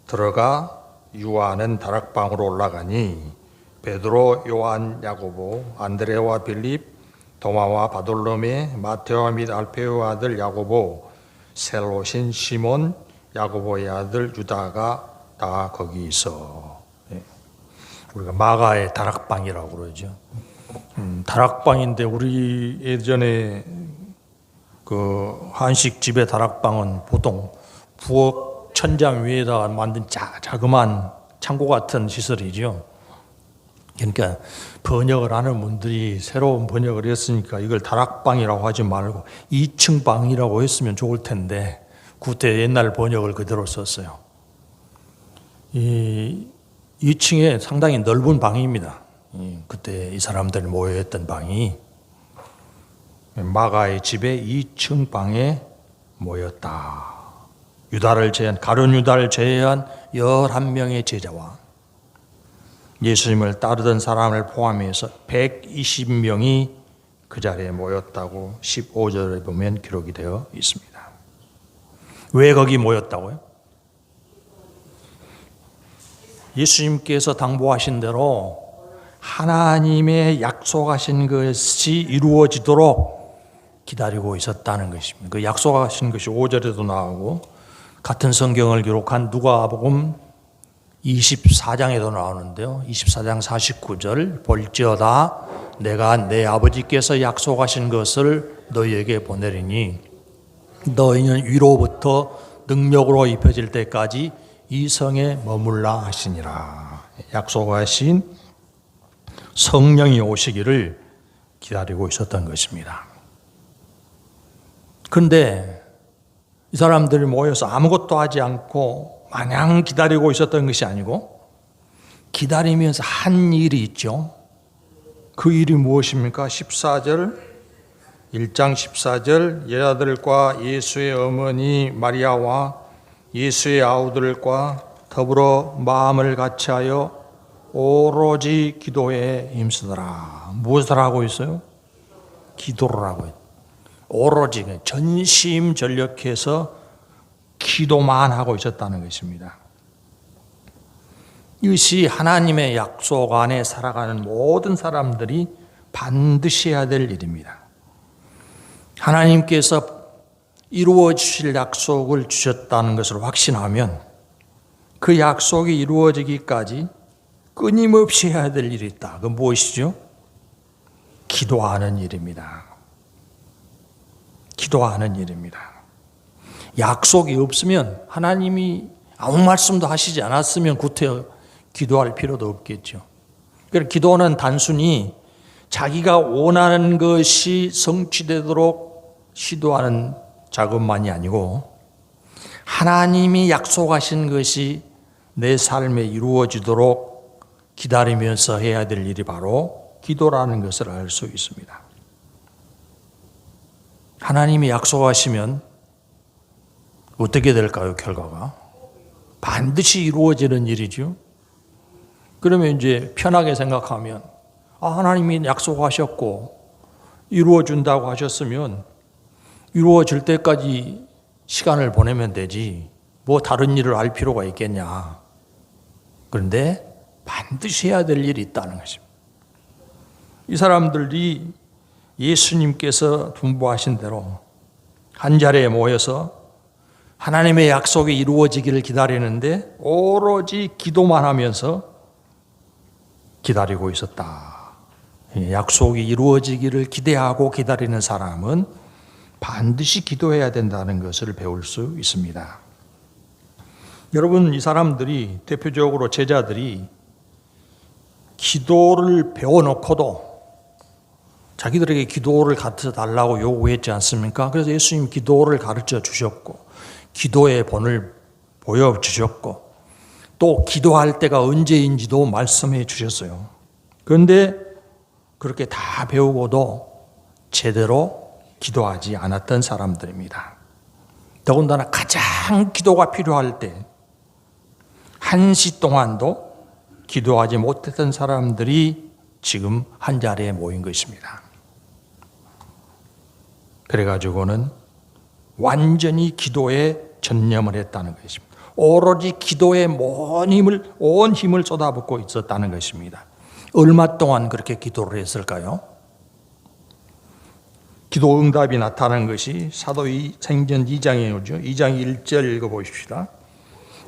들어가 유아는 다락방으로 올라가니 베드로, 요한, 야고보, 안드레와 빌립, 도마와 바돌로메, 마테오와 및 알페오의 아들 야고보, 셀롯인 시몬, 야고보의 아들 유다가 다 거기 있어. 우리가 마가의 다락방이라고 그러죠. 다락방인데 우리 예전에 그 한식집의 다락방은 보통 부엌 천장 위에다가 만든 자그마한 창고 같은 시설이죠. 그러니까 번역을 하는 분들이 새로운 번역을 했으니까 이걸 다락방이라고 하지 말고 2층 방이라고 했으면 좋을 텐데 그때 옛날 번역을 그대로 썼어요. 이 2층에 상당히 넓은 방입니다. 그때 이 사람들이 모여있던 방이 마가의 집에 2층 방에 모였다. 유다를 제한, 가룟 유다를 제외한 11명의 제자와 예수님을 따르던 사람을 포함해서 120명이 그 자리에 모였다고 15절에 보면 기록이 되어 있습니다. 왜 거기 모였다고요? 예수님께서 당부하신 대로 하나님의 약속하신 것이 이루어지도록 기다리고 있었다는 것입니다. 그 약속하신 것이 5절에도 나오고 같은 성경을 기록한 누가복음 24장에도 나오는데요. 24장 49절 볼지어다 내가 내 아버지께서 약속하신 것을 너희에게 보내리니 너희는 위로부터 능력으로 입혀질 때까지 이 성에 머물라 하시니라. 약속하신 성령이 오시기를 기다리고 있었던 것입니다. 그런데 이 사람들이 모여서 아무것도 하지 않고 마냥 기다리고 있었던 것이 아니고 기다리면서 한 일이 있죠. 그 일이 무엇입니까? 14절 1장 14절 여자들과 예수의 어머니 마리아와 예수의 아우들과 더불어 마음을 같이하여 오로지 기도에 힘쓰더라. 무엇을 하고 있어요? 기도를 하고 있어요. 오로지 전심전력해서 기도만 하고 있었다는 것입니다. 이것이 하나님의 약속 안에 살아가는 모든 사람들이 반드시 해야 될 일입니다. 하나님께서 이루어 주실 약속을 주셨다는 것을 확신하면 그 약속이 이루어지기까지 끊임없이 해야 될 일이 있다. 그건 무엇이죠? 기도하는 일입니다. 기도하는 일입니다. 약속이 없으면 하나님이 아무 말씀도 하시지 않았으면 구태 기도할 필요도 없겠죠. 그래서 기도는 단순히 자기가 원하는 것이 성취되도록 시도하는 작업만이 아니고 하나님이 약속하신 것이 내 삶에 이루어지도록 기다리면서 해야 될 일이 바로 기도라는 것을 알 수 있습니다. 하나님이 약속하시면 어떻게 될까요? 결과가 반드시 이루어지는 일이죠. 그러면 이제 편하게 생각하면 하나님이 약속하셨고 이루어준다고 하셨으면 이루어질 때까지 시간을 보내면 되지 뭐 다른 일을 할 필요가 있겠냐. 그런데 반드시 해야 될 일이 있다는 것입니다. 이 사람들이 예수님께서 분부하신 대로 한 자리에 모여서 하나님의 약속이 이루어지기를 기다리는데 오로지 기도만 하면서 기다리고 있었다. 약속이 이루어지기를 기대하고 기다리는 사람은 반드시 기도해야 된다는 것을 배울 수 있습니다. 여러분, 이 사람들이 대표적으로 제자들이 기도를 배워놓고도 자기들에게 기도를 가르쳐 달라고 요구했지 않습니까? 그래서 예수님 기도를 가르쳐 주셨고 기도의 본을 보여주셨고 또 기도할 때가 언제인지도 말씀해 주셨어요. 그런데 그렇게 다 배우고도 제대로 기도하지 않았던 사람들입니다. 더군다나 가장 기도가 필요할 때 한시 동안도 기도하지 못했던 사람들이 지금 한 자리에 모인 것입니다. 그래가지고는 완전히 기도에 전념을 했다는 것입니다. 오로지 기도에 온 힘을 쏟아붓고 있었다는 것입니다. 얼마 동안 그렇게 기도를 했을까요? 기도 응답이 나타난 것이 사도행전 2장에 오죠. 2장 1절 읽어보십시다.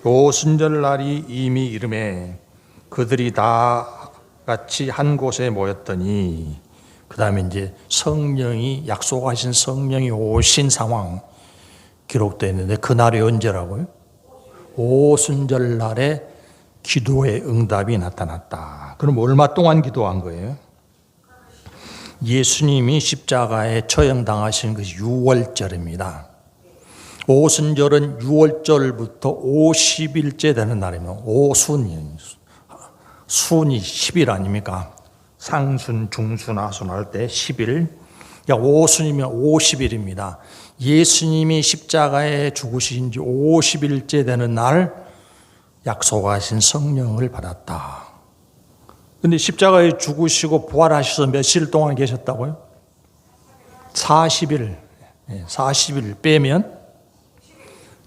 오순절날이 이미 이름에 그들이 다 같이 한 곳에 모였더니, 그 다음에 이제 성령이, 약속하신 성령이 오신 상황 기록되어 있는데, 그날이 언제라고요? 오순절날에 기도의 응답이 나타났다. 그럼 얼마 동안 기도한 거예요? 예수님이 십자가에 처형당하신 것이 6월절입니다. 오순절은 6월절부터 50일째 되는 날이면 순이 10일 아닙니까? 상순, 중순, 하순 할 때 10일. 오순이면 50일입니다. 예수님이 십자가에 죽으신 지 50일째 되는 날 약속하신 성령을 받았다. 근데 십자가에 죽으시고 부활하셔서 며칠 동안 계셨다고요? 40일. 40일 빼면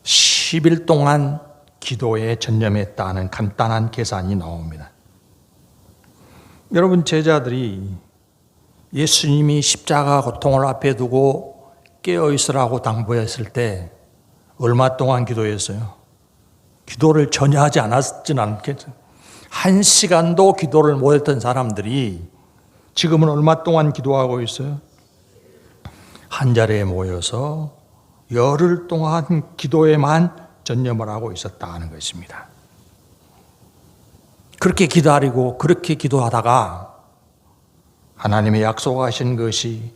10일 동안 기도에 전념했다는 간단한 계산이 나옵니다. 여러분, 제자들이 예수님이 십자가 고통을 앞에 두고 깨어있으라고 당부했을 때 얼마 동안 기도했어요? 기도를 전혀 하지 않았지는 않겠죠. 1시간도 기도를 못했던 사람들이 지금은 얼마 동안 기도하고 있어요? 한 자리에 모여서 열흘 동안 기도에만 전념을 하고 있었다는 것입니다. 그렇게 기다리고 그렇게 기도하다가 하나님의 약속하신 것이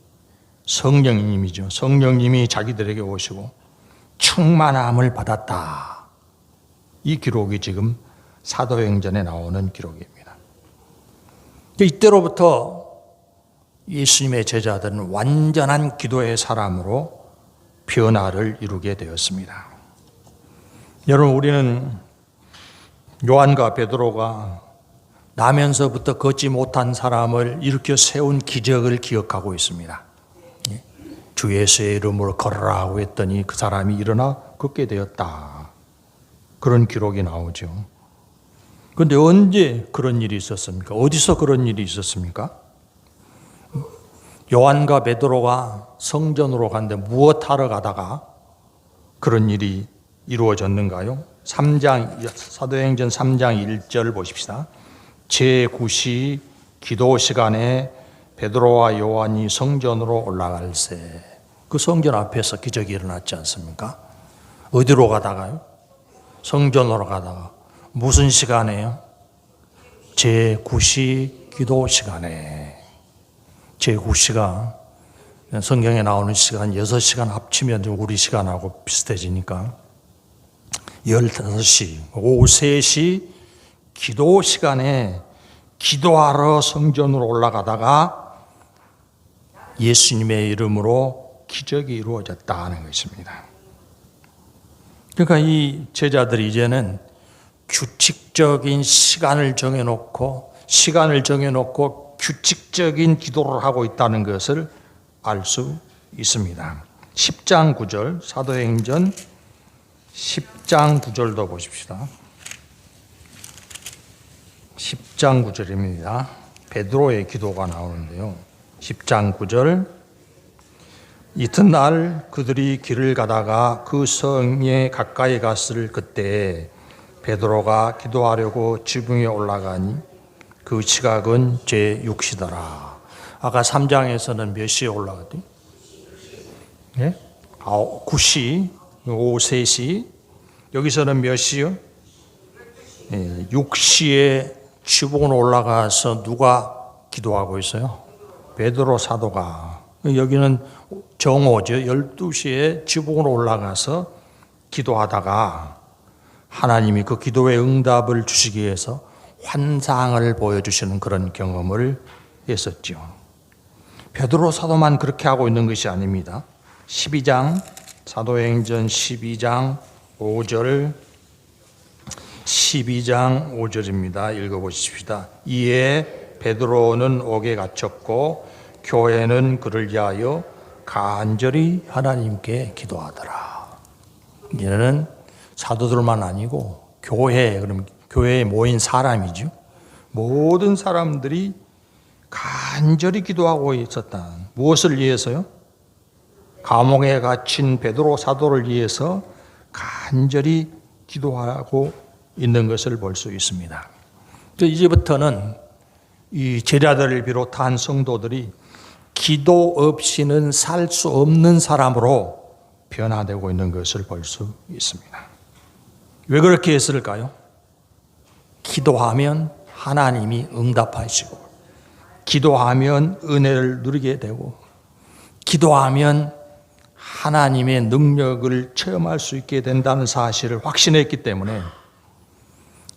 성령님이죠. 성령님이 자기들에게 오시고 충만함을 받았다. 이 기록이 지금 사도행전에 나오는 기록입니다. 이때로부터 예수님의 제자들은 완전한 기도의 사람으로 변화를 이루게 되었습니다. 여러분, 우리는 요한과 베드로가 나면서부터 걷지 못한 사람을 일으켜 세운 기적을 기억하고 있습니다. 주 예수의 이름으로 걸으라 하고 했더니 그 사람이 일어나 걷게 되었다. 그런 기록이 나오죠. 그런데 언제 그런 일이 있었습니까? 어디서 그런 일이 있었습니까? 요한과 베드로가 성전으로 갔는데 무엇 하러 가다가 그런 일이 이루어졌는가요? 사도행전 3장 1절 보십시다. 제9시 기도 시간에 베드로와 요한이 성전으로 올라갈새. 그 성전 앞에서 기적이 일어났지 않습니까? 어디로 가다가요? 성전으로 가다가. 무슨 시간에요? 제9시 기도 시간에. 제9시가 성경에 나오는 시간 6시간 합치면 우리 시간하고 비슷해지니까 15시, 오후 3시 기도 시간에 기도하러 성전으로 올라가다가 예수님의 이름으로 기적이 이루어졌다는 것입니다. 그러니까 이 제자들이 이제는 규칙적인 시간을 정해놓고 규칙적인 기도를 하고 있다는 것을 알 수 있습니다. 10장 9절, 사도행전 10장 9절도 보십시다. 10장 9절입니다. 베드로의 기도가 나오는데요. 10장 9절. 이튿날 그들이 길을 가다가 그 성에 가까이 갔을 그때 베드로가 기도하려고 지붕에 올라가니 그 시각은 제6시더라. 아까 3장에서는 몇 시에 올라갔대? 네? 9시, 오후 3시. 여기서는 몇 시요? 6시에 지붕으로 올라가서 누가 기도하고 있어요? 베드로 사도가. 여기는 정오죠. 12시에 지붕으로 올라가서 기도하다가 하나님이 그 기도의 응답을 주시기 위해서 환상을 보여주시는 그런 경험을 했었죠. 베드로 사도만 그렇게 하고 있는 것이 아닙니다. 12장, 사도행전 12장 5절, 12장 5절입니다. 읽어보십시다. 이에 베드로는 옥에 갇혔고 교회는 그를 위하여 간절히 하나님께 기도하더라. 이제는 사도들만 아니고 그럼 교회에 모인 사람이죠. 모든 사람들이 간절히 기도하고 있었다. 무엇을 위해서요? 감옥에 갇힌 베드로 사도를 위해서 간절히 기도하고 있는 것을 볼 수 있습니다. 이제부터는 이 제자들을 비롯한 성도들이 기도 없이는 살 수 없는 사람으로 변화되고 있는 것을 볼 수 있습니다. 왜 그렇게 했을까요? 기도하면 하나님이 응답하시고, 기도하면 은혜를 누리게 되고, 기도하면 하나님의 능력을 체험할 수 있게 된다는 사실을 확신했기 때문에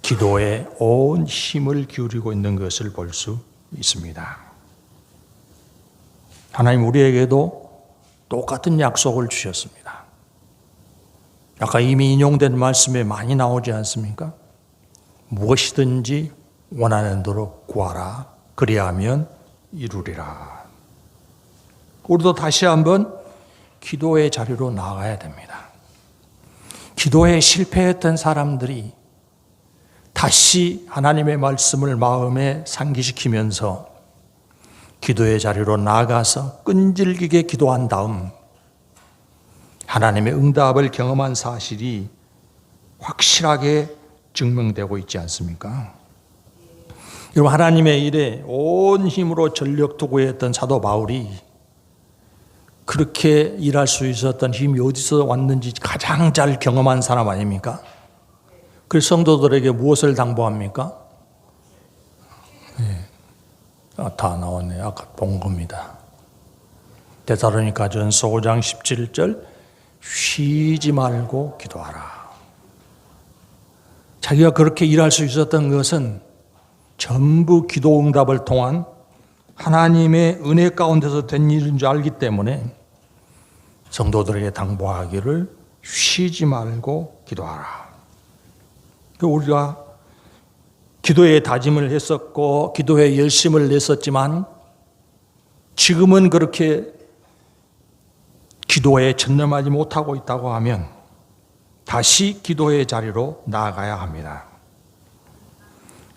기도에 온 힘을 기울이고 있는 것을 볼 수 있습니다. 하나님 우리에게도 똑같은 약속을 주셨습니다. 아까 이미 인용된 말씀에 많이 나오지 않습니까? 무엇이든지 원하는 대로 구하라. 그리하면 이루리라. 우리도 다시 한번 기도의 자리로 나아가야 됩니다. 기도에 실패했던 사람들이 다시 하나님의 말씀을 마음에 상기시키면서 기도의 자리로 나아가서 끈질기게 기도한 다음 하나님의 응답을 경험한 사실이 확실하게 증명되고 있지 않습니까? 여러분, 하나님의 일에 온 힘으로 전력 투구했던 사도 바울이 그렇게 일할 수 있었던 힘이 어디서 왔는지 가장 잘 경험한 사람 아닙니까? 그래서 성도들에게 무엇을 당부합니까? 다 나왔네요. 아까 본 겁니다. 데살로니가전서 5장 17절 쉬지 말고 기도하라. 자기가 그렇게 일할 수 있었던 것은 전부 기도 응답을 통한 하나님의 은혜 가운데서 된 일인 줄 알기 때문에 성도들에게 당부하기를 쉬지 말고 기도하라. 우리가 기도에 다짐을 했었고 기도에 열심을 냈었지만 지금은 그렇게 기도에 전념하지 못하고 있다고 하면 다시 기도의 자리로 나아가야 합니다.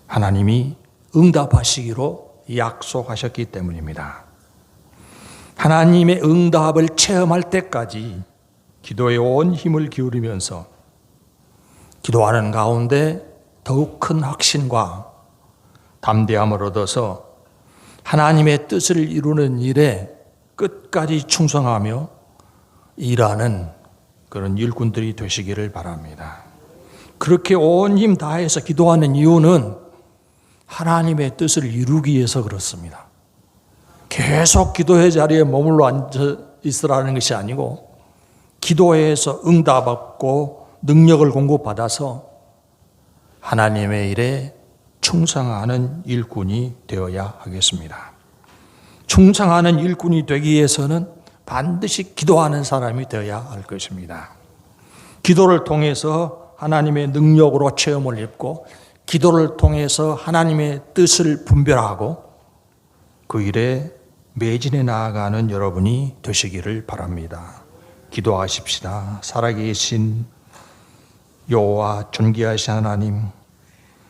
하나님이 응답하시기로 약속하셨기 때문입니다. 하나님의 응답을 체험할 때까지 기도에 온 힘을 기울이면서 기도하는 가운데 더욱 큰 확신과 담대함을 얻어서 하나님의 뜻을 이루는 일에 끝까지 충성하며 일하는 그런 일꾼들이 되시기를 바랍니다. 그렇게 온 힘 다해서 기도하는 이유는 하나님의 뜻을 이루기 위해서 그렇습니다. 계속 기도의 자리에 머물러 앉아 있으라는 것이 아니고 기도회에서 응답받고 능력을 공급받아서 하나님의 일에 충성하는 일꾼이 되어야 하겠습니다. 충성하는 일꾼이 되기 위해서는 반드시 기도하는 사람이 되어야 할 것입니다. 기도를 통해서 하나님의 능력으로 체험을 입고 기도를 통해서 하나님의 뜻을 분별하고 그 일에 매진해 나아가는 여러분이 되시기를 바랍니다. 기도하십시다. 살아계신 여호와 존귀하신 하나님,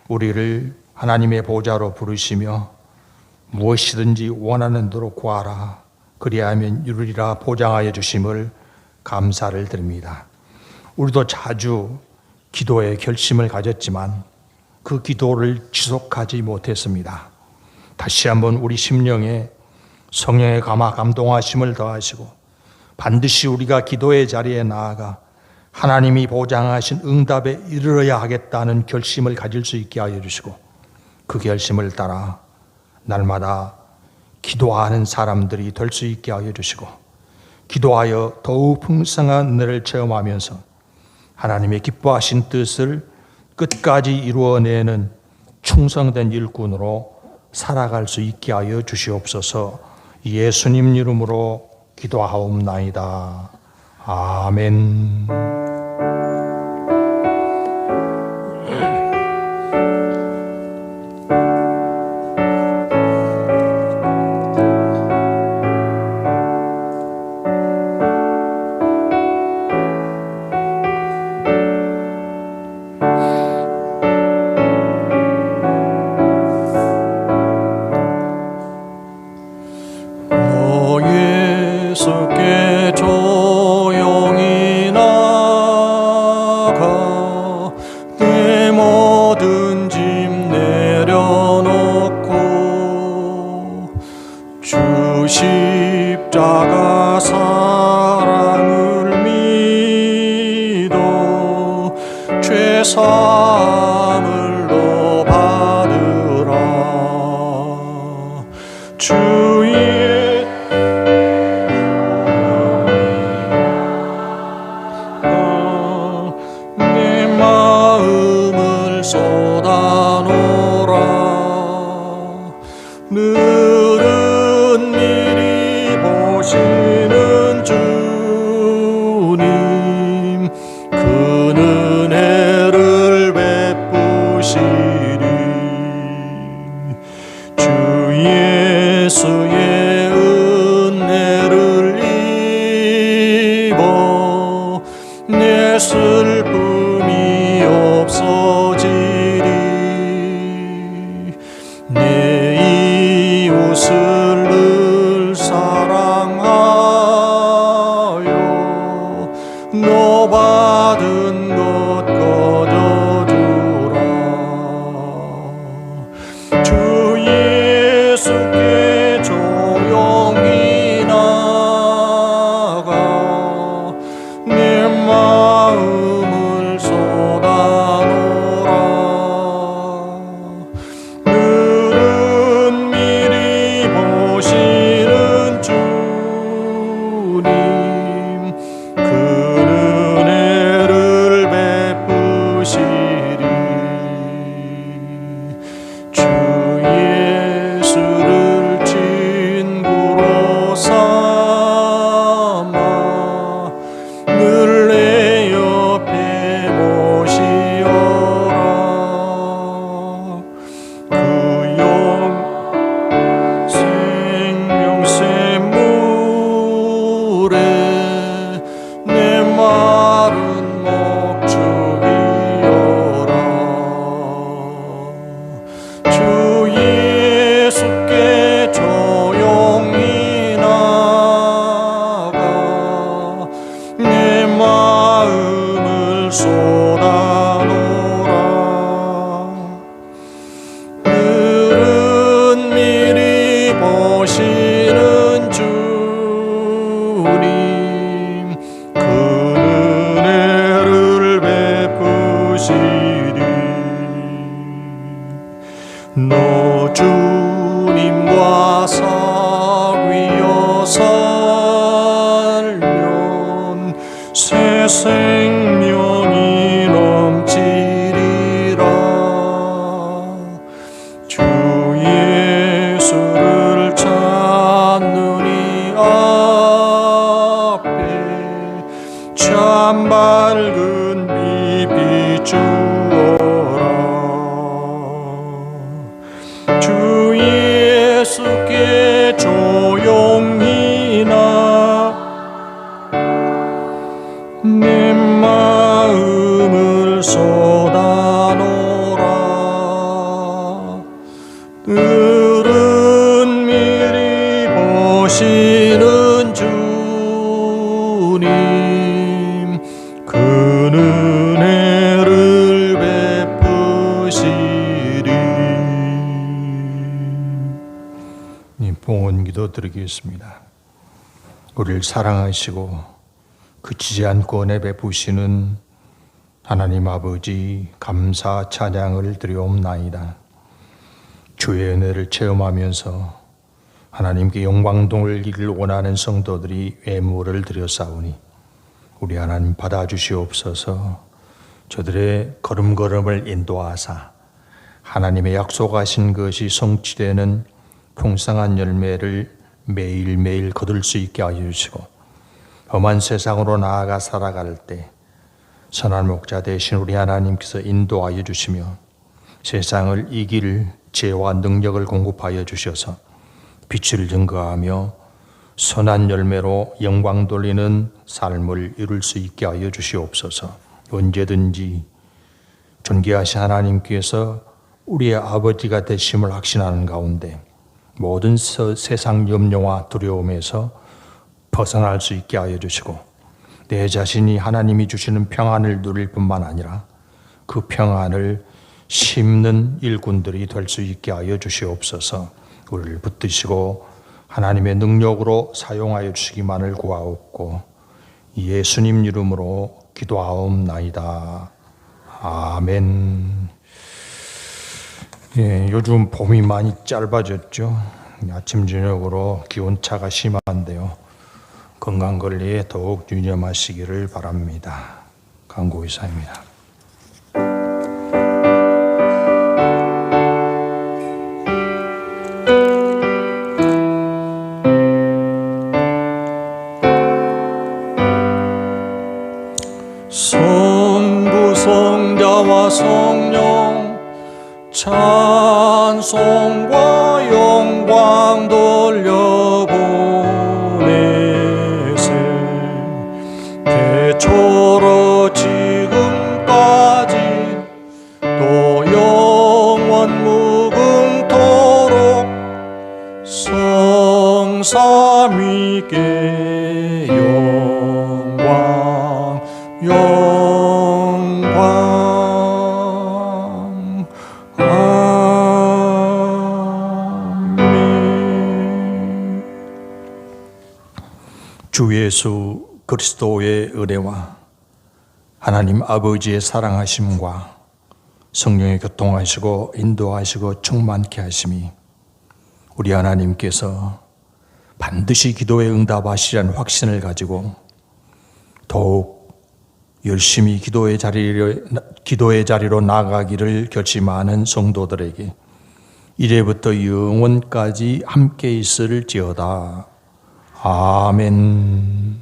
우리를 하나님의 보좌로 부르시며 무엇이든지 원하는 대로 구하라. 그리하면 이루리라 보장하여 주심을 감사를 드립니다. 우리도 자주 기도의 결심을 가졌지만 그 기도를 지속하지 못했습니다. 다시 한번 우리 심령에 성령의 감동하심을 더하시고 반드시 우리가 기도의 자리에 나아가 하나님이 보장하신 응답에 이르러야 하겠다는 결심을 가질 수 있게 하여 주시고 그 결심을 따라 날마다 기도하는 사람들이 될 수 있게 하여 주시고 기도하여 더욱 풍성한 은혜를 체험하면서 하나님의 기뻐하신 뜻을 끝까지 이루어내는 충성된 일꾼으로 살아갈 수 있게 하여 주시옵소서. 예수님 이름으로 기도하옵나이다. 아멘. 사함을로 받으라. 주의 내 마음을 쏟아놓으라. 늘은 미리 보시는 주님, 그 은혜를 베푸시리. 주 예수의 은혜를 입어 내 슬픔이 없어지리. 내 이웃을 늘 사랑하여 너 받은 것 거둬주라. 주 예수께 조용히 나가 내 마음을 쏟아놓으라. 늘은 미리 보시는 주님, 그 은혜를 베푸시리. 주 예수를 친구로 삼아 늘 내 옆에 모시어라. 그 생명샘물에 내 마른 목 죽이어라. 주 예수께 조용히 나가 내 마음을 쏟아놓으라. 늘은 미리 보시는 주님, 그 은혜를 베푸시리. 너 주님과 사귀어 살면 새 생명이 넘치리라. 주 예수를 찾는 이 앞에 참 밝은 빛 비추어라. 주 예수께 조용히 내 마음을 쏟아놓으라. 늘은 미리 보시는 주님, 그 은혜를 베푸시리. 봉헌 기도 드리겠습니다. 우리를 사랑하시고 그치지 않고 은혜 베푸시는 하나님 아버지 감사 찬양을 드리옵나이다. 주의 은혜를 체험하면서 하나님께 영광 돌리기를 원하는 성도들이 예물을 드렸사오니 우리 하나님 받아주시옵소서. 저들의 걸음걸음을 인도하사 하나님의 약속하신 것이 성취되는 풍성한 열매를 매일매일 거둘 수 있게 하여 주시고 험한 세상으로 나아가 살아갈 때 선한 목자 되신 우리 하나님께서 인도하여 주시며 세상을 이길 지혜와 능력을 공급하여 주셔서 빛을 증거하며 선한 열매로 영광 돌리는 삶을 이룰 수 있게 하여 주시옵소서. 언제든지 존귀하신 하나님께서 우리의 아버지가 되심을 확신하는 가운데 모든 세상 염려와 두려움에서 벗어날 수 있게 하여 주시고 내 자신이 하나님이 주시는 평안을 누릴 뿐만 아니라 그 평안을 심는 일꾼들이 될 수 있게 하여 주시옵소서. 우리를 붙드시고 하나님의 능력으로 사용하여 주시기만을 구하옵고 예수님 이름으로 기도하옵나이다. 아멘. 예, 요즘 봄이 많이 짧아졌죠. 아침 저녁으로 기온차가 심한데요. 건강관리에 더욱 유념하시기를 바랍니다. 강구의사입니다. 성부 성자와 성령 찬송과 영광 돌려보내세 대초로 지금까지 또 영원 무궁토록 성삼위께 영광 아멘. 주 예수 그리스도의 은혜와 하나님 아버지의 사랑하심과 성령의 교통하시고 인도하시고 충만케 하심이 우리 하나님께서 반드시 기도에 응답하시라는 확신을 가지고 더욱 열심히 기도의 자리로 나아가기를 결심하는 성도들에게 이래부터 영원까지 함께 있을지어다. 아멘.